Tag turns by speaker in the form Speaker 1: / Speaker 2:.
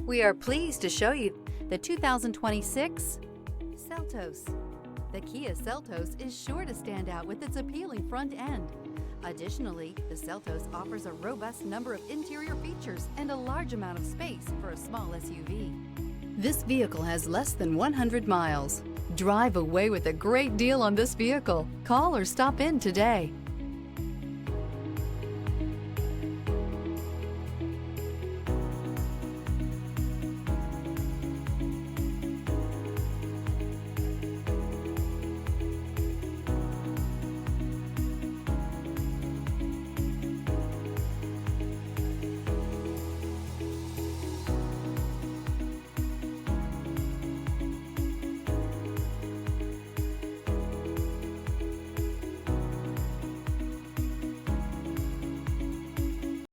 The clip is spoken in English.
Speaker 1: We are pleased to show you the 2026 Seltos. The Kia Seltos is sure to stand out with its appealing front end. Additionally, the Seltos offers a robust number of interior features and a large amount of space for a small SUV. This vehicle has less than 100 miles. Drive away with a great deal on this vehicle. Call or stop in today.